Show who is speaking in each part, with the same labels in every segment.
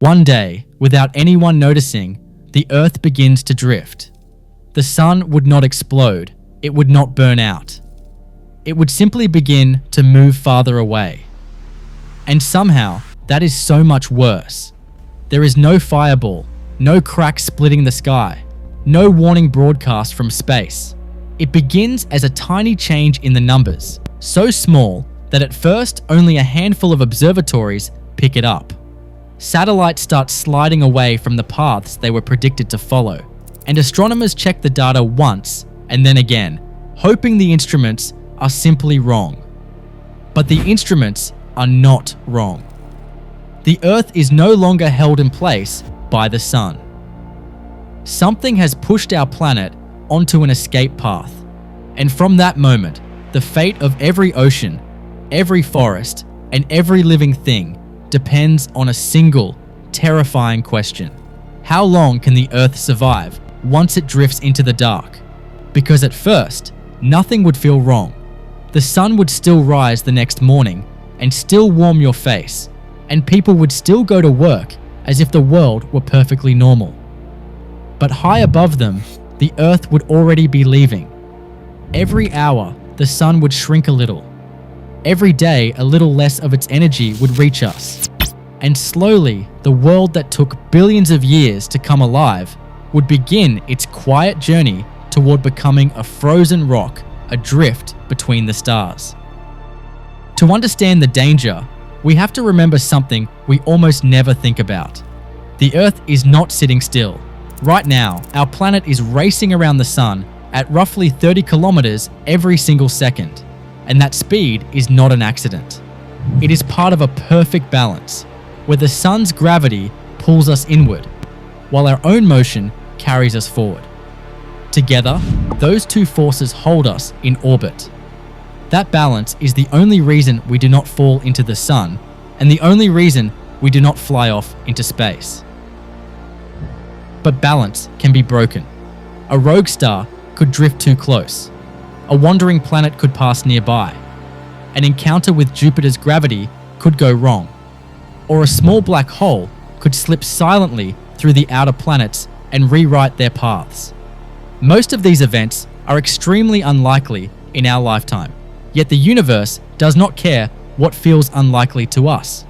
Speaker 1: One day, without anyone noticing, the Earth begins to drift. The sun would not explode, it would not burn out. It would simply begin to move farther away. And somehow, that is so much worse. There is no fireball, no crack splitting the sky, no warning broadcast from space. It begins as a tiny change in the numbers, so small that at first only a handful of observatories pick it up. Satellites start sliding away from the paths they were predicted to follow, and astronomers check the data once and then again, hoping the instruments are simply wrong. But the instruments are not wrong. The Earth is no longer held in place by the sun. Something has pushed our planet onto an escape path, and from that moment, the fate of every ocean, every forest, and every living thing depends on a single, terrifying question. How long can the Earth survive once it drifts into the dark? Because at first, nothing would feel wrong. The sun would still rise the next morning and still warm your face, and people would still go to work as if the world were perfectly normal. But high above them, the Earth would already be leaving. Every hour, the sun would shrink a little. Every day, a little less of its energy would reach us. And slowly, the world that took billions of years to come alive would begin its quiet journey toward becoming a frozen rock adrift between the stars. To understand the danger, we have to remember something we almost never think about. The Earth is not sitting still. Right now, our planet is racing around the sun at roughly 30 kilometers every single second. And that speed is not an accident. It is part of a perfect balance, where the sun's gravity pulls us inward, while our own motion carries us forward. Together, those two forces hold us in orbit. That balance is the only reason we do not fall into the sun, and the only reason we do not fly off into space. But balance can be broken. A rogue star could drift too close. A wandering planet could pass nearby. An encounter with Jupiter's gravity could go wrong. Or a small black hole could slip silently through the outer planets and rewrite their paths. Most of these events are extremely unlikely in our lifetime, yet the universe does not care what feels unlikely to us.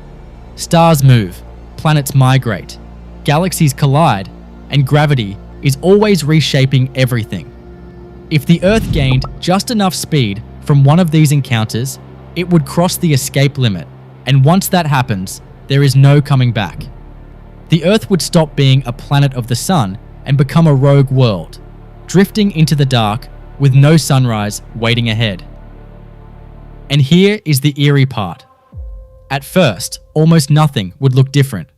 Speaker 1: Stars move, planets migrate, galaxies collide, and gravity is always reshaping everything. If the Earth gained just enough speed from one of these encounters, it would cross the escape limit, and once that happens, there is no coming back. The Earth would stop being a planet of the sun and become a rogue world, drifting into the dark with no sunrise waiting ahead. And here is the eerie part. At first, almost nothing would look different.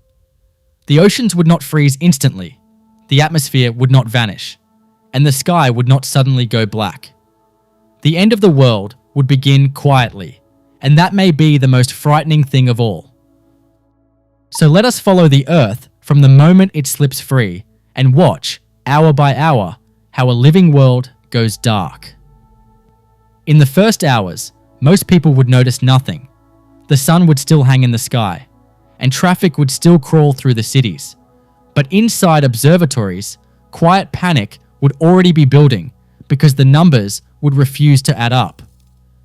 Speaker 1: The oceans would not freeze instantly, the atmosphere would not vanish, and the sky would not suddenly go black. The end of the world would begin quietly, and that may be the most frightening thing of all. So let us follow the Earth from the moment it slips free and watch, hour by hour, how a living world goes dark. In the first hours, most people would notice nothing. The sun would still hang in the sky, and traffic would still crawl through the cities. But inside observatories, quiet panic would already be building because the numbers would refuse to add up.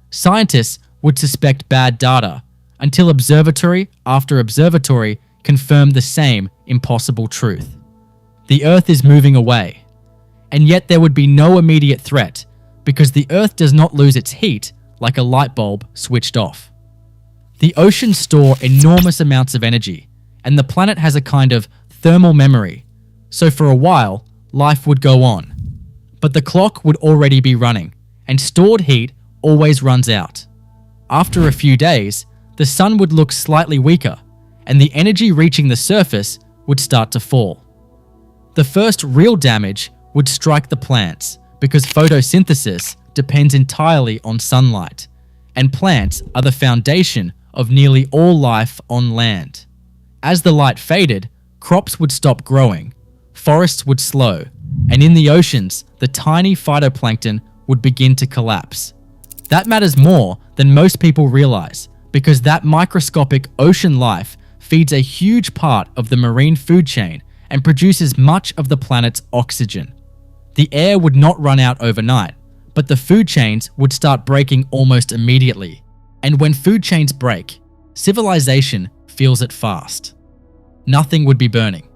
Speaker 1: Scientists would suspect bad data until observatory after observatory confirmed the same impossible truth. The Earth is moving away, and yet there would be no immediate threat because the Earth does not lose its heat like a light bulb switched off. The oceans store enormous amounts of energy, and the planet has a kind of thermal memory, so for a while, life would go on. But the clock would already be running, and stored heat always runs out. After a few days, the sun would look slightly weaker, and the energy reaching the surface would start to fall. The first real damage would strike the plants, because photosynthesis depends entirely on sunlight, and plants are the foundation of nearly all life on land. As the light faded, crops would stop growing, forests would slow, and in the oceans, the tiny phytoplankton would begin to collapse. That matters more than most people realize, because that microscopic ocean life feeds a huge part of the marine food chain and produces much of the planet's oxygen. The air would not run out overnight, but the food chains would start breaking almost immediately. And when food chains break, civilization feels it fast. Nothing would be burning.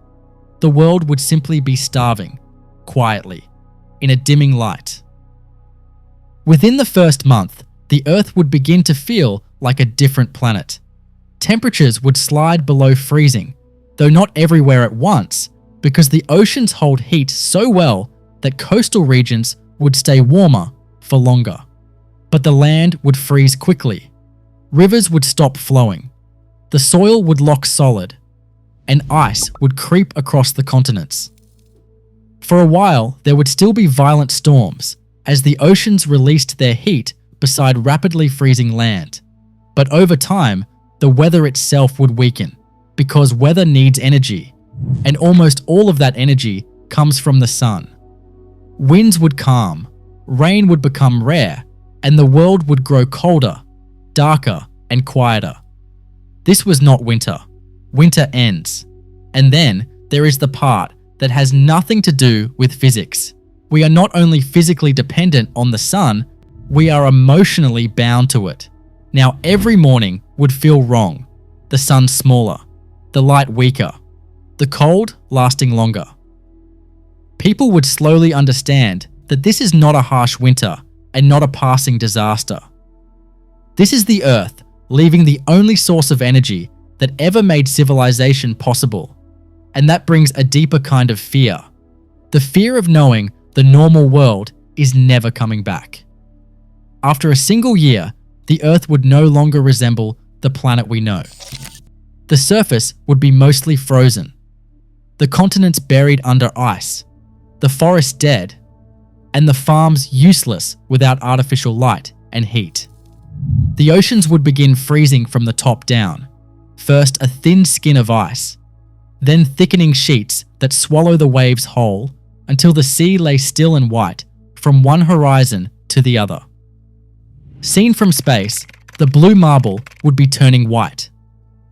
Speaker 1: The world would simply be starving, quietly, in a dimming light. Within the first month, the Earth would begin to feel like a different planet. Temperatures would slide below freezing, though not everywhere at once, because the oceans hold heat so well that coastal regions would stay warmer for longer. But the land would freeze quickly. Rivers would stop flowing. The soil would lock solid, and ice would creep across the continents. For a while, there would still be violent storms as the oceans released their heat beside rapidly freezing land. But over time, the weather itself would weaken because weather needs energy, and almost all of that energy comes from the sun. Winds would calm, rain would become rare, and the world would grow colder, darker, and quieter. This was not winter. Winter ends. And then there is the part that has nothing to do with physics. We are not only physically dependent on the sun, we are emotionally bound to it. Now every morning would feel wrong. The sun smaller, the light weaker, the cold lasting longer. People would slowly understand that this is not a harsh winter and not a passing disaster. This is the Earth leaving the only source of energy that ever made civilization possible. And that brings a deeper kind of fear. The fear of knowing the normal world is never coming back. After a single year, the Earth would no longer resemble the planet we know. The surface would be mostly frozen, the continents buried under ice, the forests dead, and the farms useless without artificial light and heat. The oceans would begin freezing from the top down, first a thin skin of ice, then thickening sheets that swallow the waves whole until the sea lay still and white from one horizon to the other. Seen from space, the blue marble would be turning white.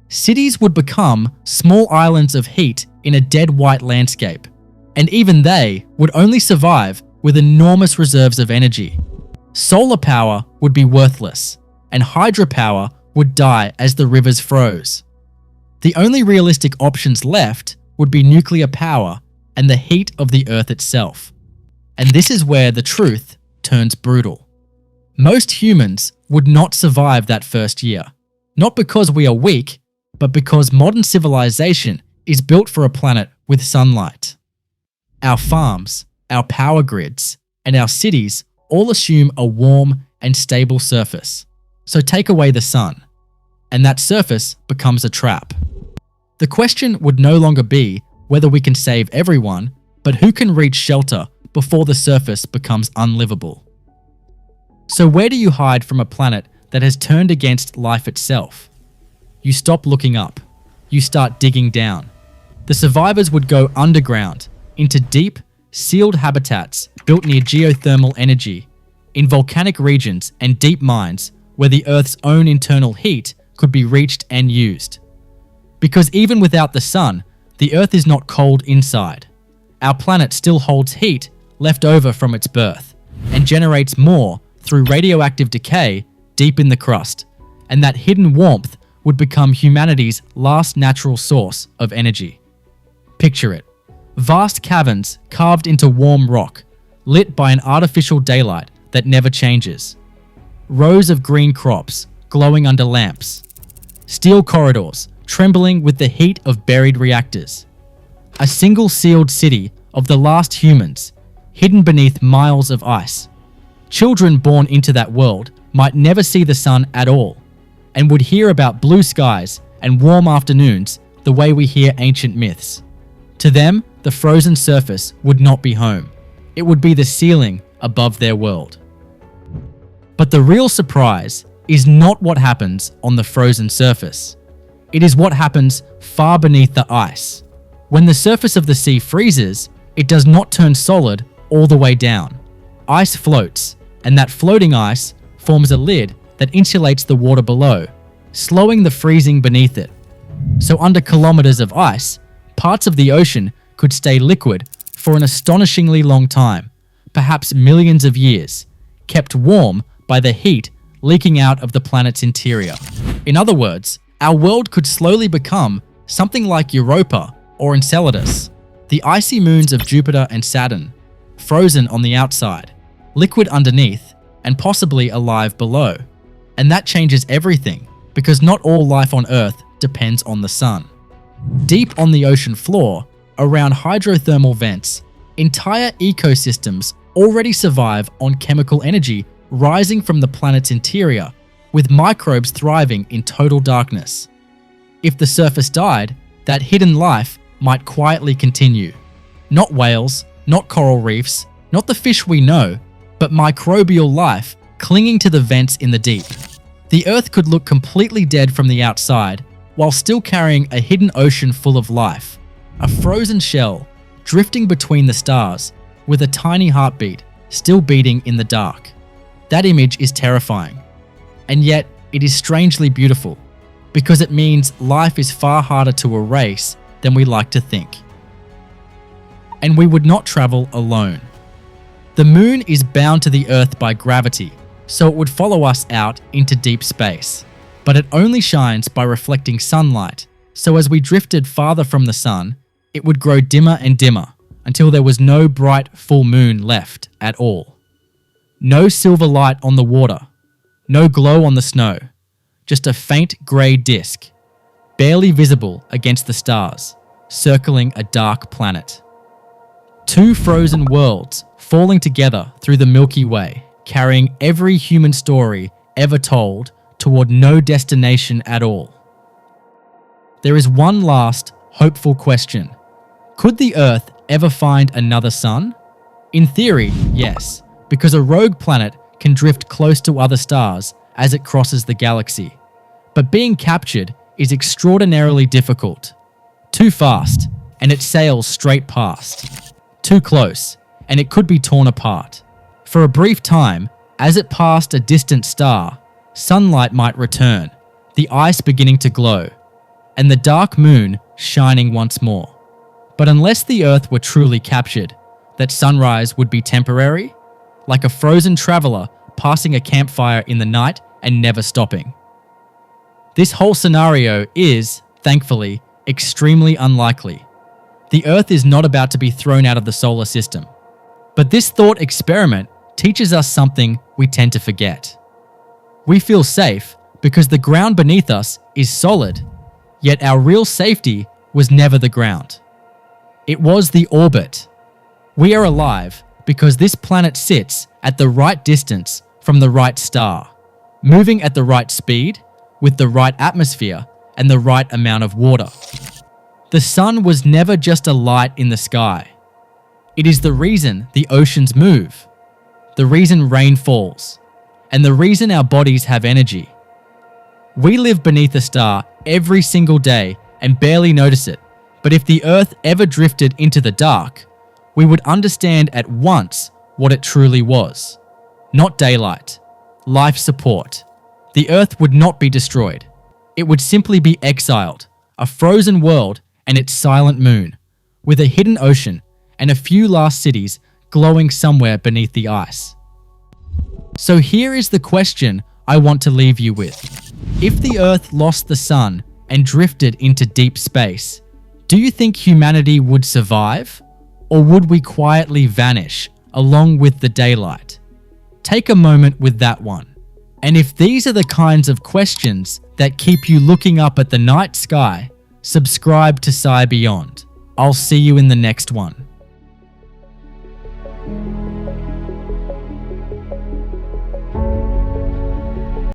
Speaker 1: Cities would become small islands of heat in a dead white landscape, and even they would only survive with enormous reserves of energy. Solar power would be worthless, and hydropower would die as the rivers froze. The only realistic options left would be nuclear power and the heat of the Earth itself. And this is where the truth turns brutal. Most humans would not survive that first year, not because we are weak, but because modern civilization is built for a planet with sunlight. Our farms, our power grids, and our cities all assume a warm and stable surface. So take away the sun, and that surface becomes a trap. The question would no longer be whether we can save everyone, but who can reach shelter before the surface becomes unlivable. So where do you hide from a planet that has turned against life itself? You stop looking up. You start digging down. The survivors would go underground, into deep, sealed habitats built near geothermal energy, in volcanic regions and deep mines where the Earth's own internal heat could be reached and used. Because even without the sun, the Earth is not cold inside. Our planet still holds heat left over from its birth, and generates more through radioactive decay deep in the crust, and that hidden warmth would become humanity's last natural source of energy. Picture it. Vast caverns carved into warm rock, lit by an artificial daylight that never changes. Rows of green crops glowing under lamps. Steel corridors trembling with the heat of buried reactors. A single sealed city of the last humans, hidden beneath miles of ice. Children born into that world might never see the sun at all, and would hear about blue skies and warm afternoons the way we hear ancient myths. To them, the frozen surface would not be home. It would be the ceiling above their world. But the real surprise is not what happens on the frozen surface. It is what happens far beneath the ice. When the surface of the sea freezes, it does not turn solid all the way down. Ice floats, and that floating ice forms a lid that insulates the water below, slowing the freezing beneath it. So under kilometers of ice, parts of the ocean could stay liquid for an astonishingly long time, perhaps millions of years, kept warm by the heat leaking out of the planet's interior. In other words, our world could slowly become something like Europa or Enceladus, the icy moons of Jupiter and Saturn, frozen on the outside, liquid underneath, and possibly alive below. And that changes everything, because not all life on Earth depends on the sun. Deep on the ocean floor, around hydrothermal vents, entire ecosystems already survive on chemical energy rising from the planet's interior, with microbes thriving in total darkness. If the surface died, that hidden life might quietly continue. Not whales, not coral reefs, not the fish we know, but microbial life clinging to the vents in the deep. The Earth could look completely dead from the outside, while still carrying a hidden ocean full of life. A frozen shell, drifting between the stars, with a tiny heartbeat, still beating in the dark. That image is terrifying. And yet, it is strangely beautiful, because it means life is far harder to erase than we like to think. And we would not travel alone. The moon is bound to the Earth by gravity, so it would follow us out into deep space. But it only shines by reflecting sunlight, so as we drifted farther from the sun, it would grow dimmer and dimmer until there was no bright full moon left at all. No silver light on the water, no glow on the snow, just a faint grey disk, barely visible against the stars, circling a dark planet. Two frozen worlds falling together through the Milky Way, carrying every human story ever told toward no destination at all. There is one last, hopeful question. Could the Earth ever find another sun? In theory, yes, because a rogue planet can drift close to other stars as it crosses the galaxy. But being captured is extraordinarily difficult. Too fast, and it sails straight past. Too close, and it could be torn apart. For a brief time, as it passed a distant star, sunlight might return, the ice beginning to glow, and the dark moon shining once more. But unless the Earth were truly captured, that sunrise would be temporary, like a frozen traveler passing a campfire in the night and never stopping. This whole scenario is, thankfully, extremely unlikely. The Earth is not about to be thrown out of the solar system. But this thought experiment teaches us something we tend to forget. We feel safe because the ground beneath us is solid, yet our real safety was never the ground. It was the orbit. We are alive because this planet sits at the right distance from the right star, moving at the right speed, with the right atmosphere and the right amount of water. The sun was never just a light in the sky. It is the reason the oceans move, the reason rain falls, and the reason our bodies have energy. We live beneath a star every single day and barely notice it, but if the Earth ever drifted into the dark, we would understand at once what it truly was. Not daylight, life support. The Earth would not be destroyed. It would simply be exiled, a frozen world and its silent moon, with a hidden ocean and a few last cities glowing somewhere beneath the ice. So here is the question I want to leave you with. If the Earth lost the sun and drifted into deep space, do you think humanity would survive? Or would we quietly vanish along with the daylight? Take a moment with that one. And if these are the kinds of questions that keep you looking up at the night sky, subscribe to Sci Beyond. I'll see you in the next one.